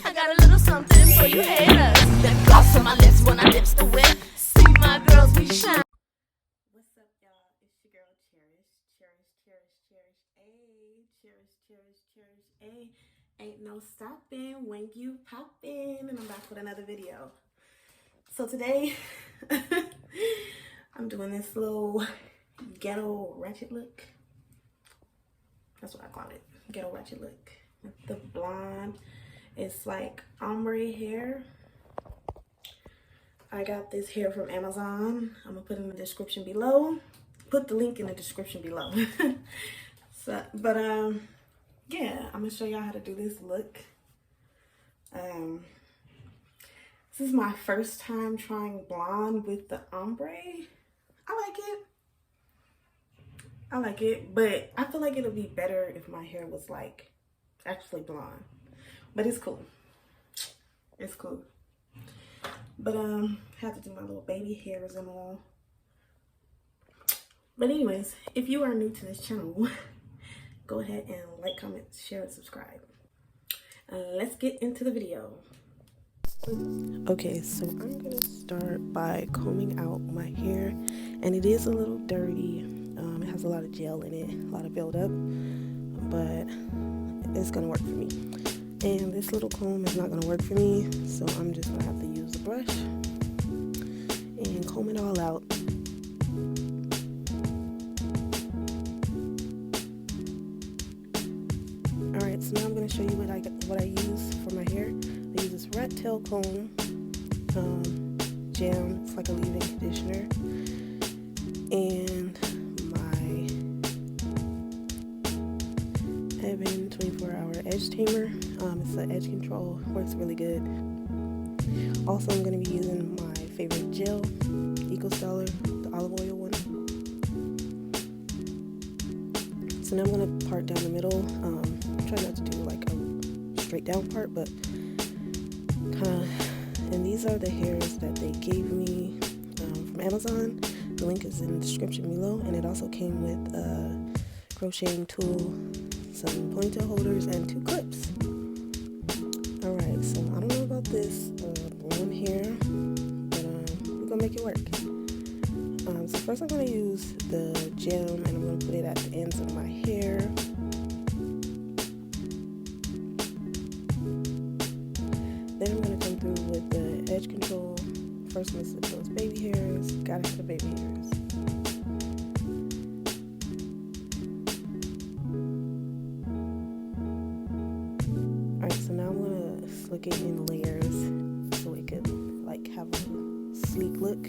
I got a little something for you haters. That gloss on my lips when I dips the whip. See my girls, we shine. What's up, y'all? It's your girl Cherish. Cherish. Ain't no stopping when you poppin'. And I'm back with another video. So today, I'm doing this little ghetto ratchet look. That's what I call it. Ghetto ratchet look. With the blonde. It's like ombre hair. I got this hair from Amazon. I'm gonna put it in the description below. Put the link in the description below. Yeah, I'm gonna show y'all how to do this look. This is my first time trying blonde with the ombre. I like it, but I feel like it'll be better if my hair was like actually blonde. But it's cool. It's cool. But have to do my little baby hairs and all. But anyways, if you are new to this channel, go ahead and like, comment, share, and subscribe. Let's get into the video. Okay, so I'm gonna start by combing out my hair, and it is a little dirty. It has a lot of gel in it, a lot of buildup, but it's gonna work for me. And this little comb is not gonna work for me, so I'm just gonna have to use the brush and comb it all out. Alright, so now I'm gonna show you what I use for my hair. I use this rat tail comb, gel, it's like a leave-in conditioner, and my Evan 24-hour edge tamer. It's the edge control, works really good. Also, I'm going to be using my favorite gel, Eco Styler, the olive oil one. So now I'm going to part down the middle. Try not to do like a straight down part, but kind of. And these are the hairs that they gave me from Amazon. The link is in the description below, and it also came with a crocheting tool, some ponytail holders, and 2 clips. Alright, so I don't know about this blonde hair, but we're gonna make it work. So first I'm gonna use the gel, and I'm gonna put it at the ends of my hair. Then I'm gonna come through with the edge control. First, I'm gonna slip those baby hairs. Gotta have the baby hairs. Alright, so now I'm gonna slick it in layers so it could like have a sleek look.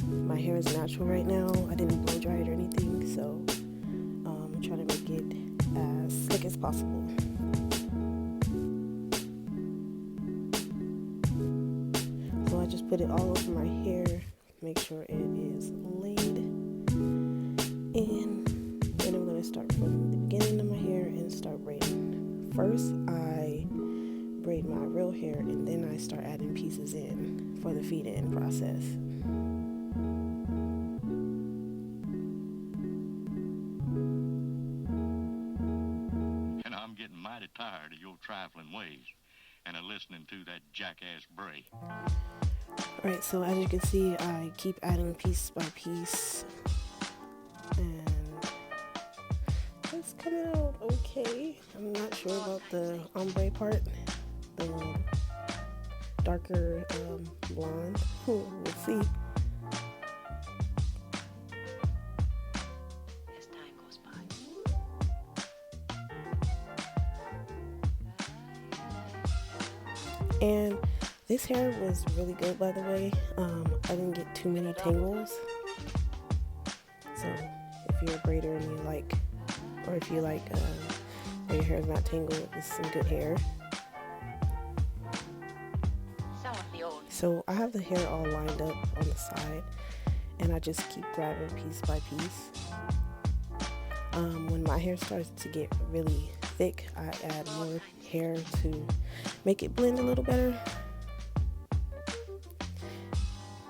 My hair is natural right now. I didn't blow dry it or anything, so I'm trying to make it as slick as possible. So I just put it all over my hair, make sure it is laid, and then I'm going to start from the beginning of my hair and start braiding. First I braid my real hair, and then I start adding pieces in for the feed-in process. And I'm getting mighty tired of your trifling ways and of listening to that jackass Bray. Alright, so as you can see, I keep adding piece by piece, and it's coming out okay. I'm not sure about the ombre part, the darker blonde. We'll see. As time goes by. And this hair was really good, by the way. I didn't get too many tangles. So if you're a braider and you like, or if you like where your hair is not tangled, this is some good hair. So I have the hair all lined up on the side, and I just keep grabbing piece by piece. When my hair starts to get really thick, I add more hair to make it blend a little better.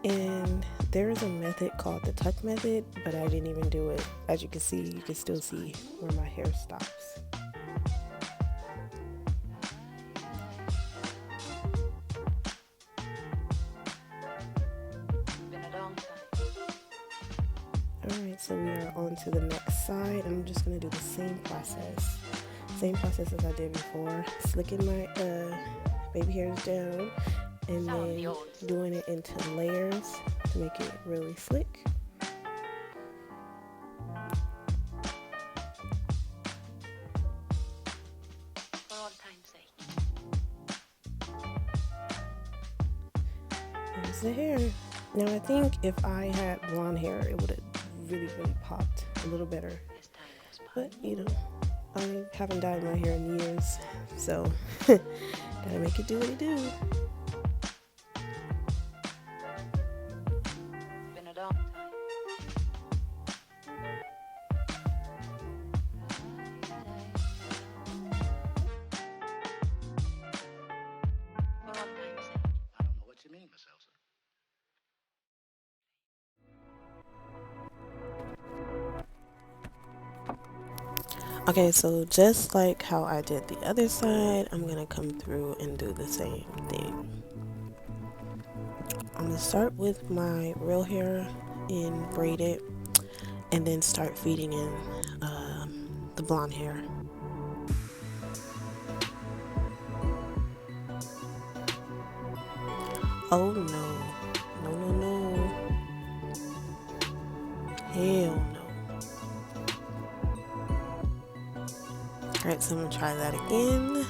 And there is a method called the tuck method, but I didn't even do it. As you can see, you can still see where my hair stops. So we are on to the next side. I'm just going to do the same process. Same process as I did before. Slicking my baby hairs down and then doing it into layers to make it really slick. There's the hair. Now I think if I had blonde hair, it would have really popped a little better. But you know, I haven't dyed my hair in years, so gotta make it do what it do. Been a long time. I don't know what you mean, Miss Elsa. Okay, so just like how I did the other side, I'm gonna come through and do the same thing. I'm gonna start with my real hair and braid it, and then start feeding in the blonde hair. Oh no, no. Hell no. Alright, so I'm gonna try that again.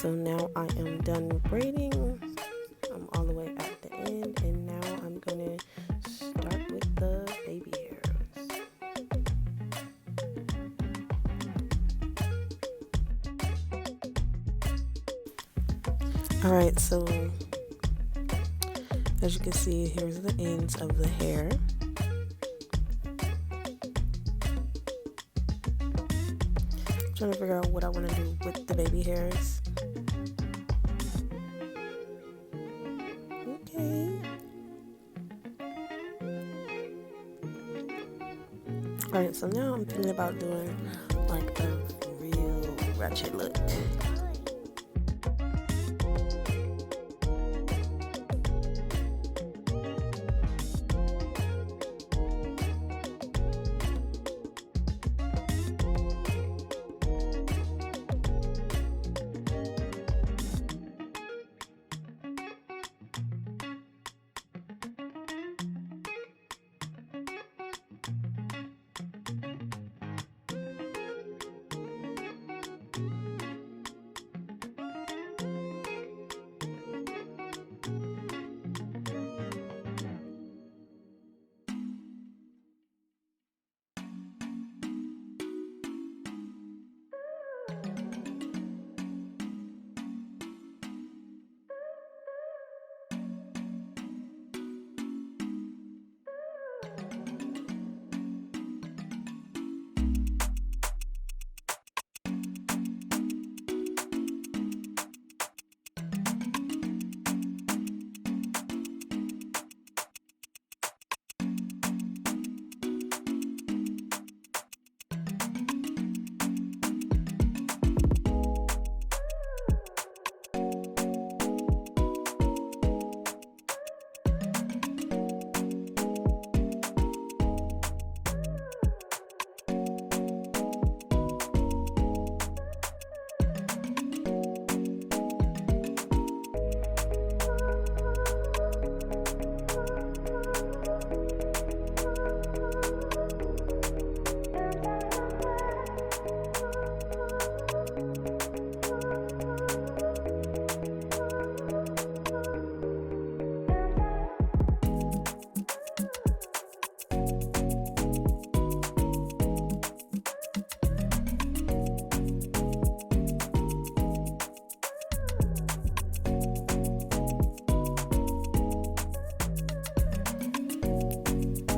so now I am done braiding. I'm all the way at the end, and now I'm gonna start with the baby hairs. Alright, so as you can see, here's the ends of the hair. I'm trying to figure out what I want to do with the baby hairs. Okay. Alright, so now I'm thinking about doing like a real ratchet look.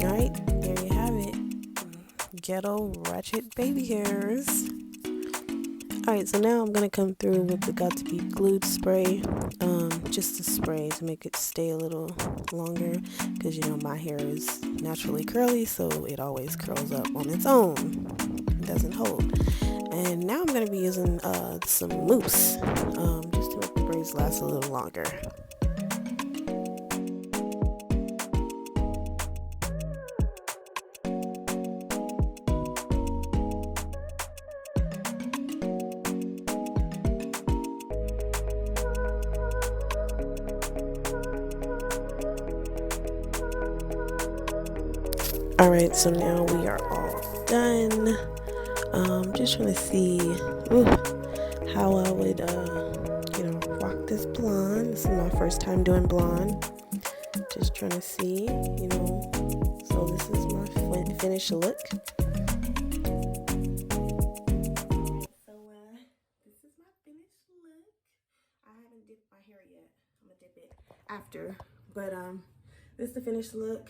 Alright, there you have it. Ghetto ratchet baby hairs. Alright, so now I'm going to come through with the Got To Be Glued spray. Just a spray to make it stay a little longer. Because, you know, my hair is naturally curly, so it always curls up on its own. It doesn't hold. And now I'm going to be using some mousse. Just to make the braids last a little longer. Alright, so now we are all done. Just trying to see how I would, rock this blonde. This is my first time doing blonde. Just trying to see, so this is my finished look. So, this is my finished look. I haven't dipped my hair yet. I'm gonna dip it after. But, this is the finished look.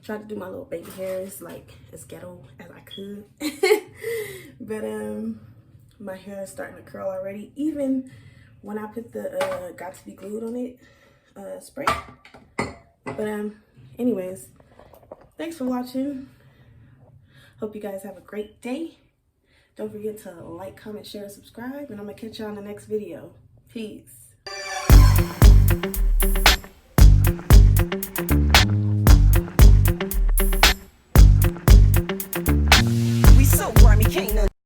Tried to do my little baby hairs like as ghetto as I could. But my hair is starting to curl already, even when I put the Got To Be Glued on it spray. But anyways, thanks for watching. Hope you guys have a great day. Don't forget to like, comment, share, subscribe, and I'm gonna catch you on the next video. Peace.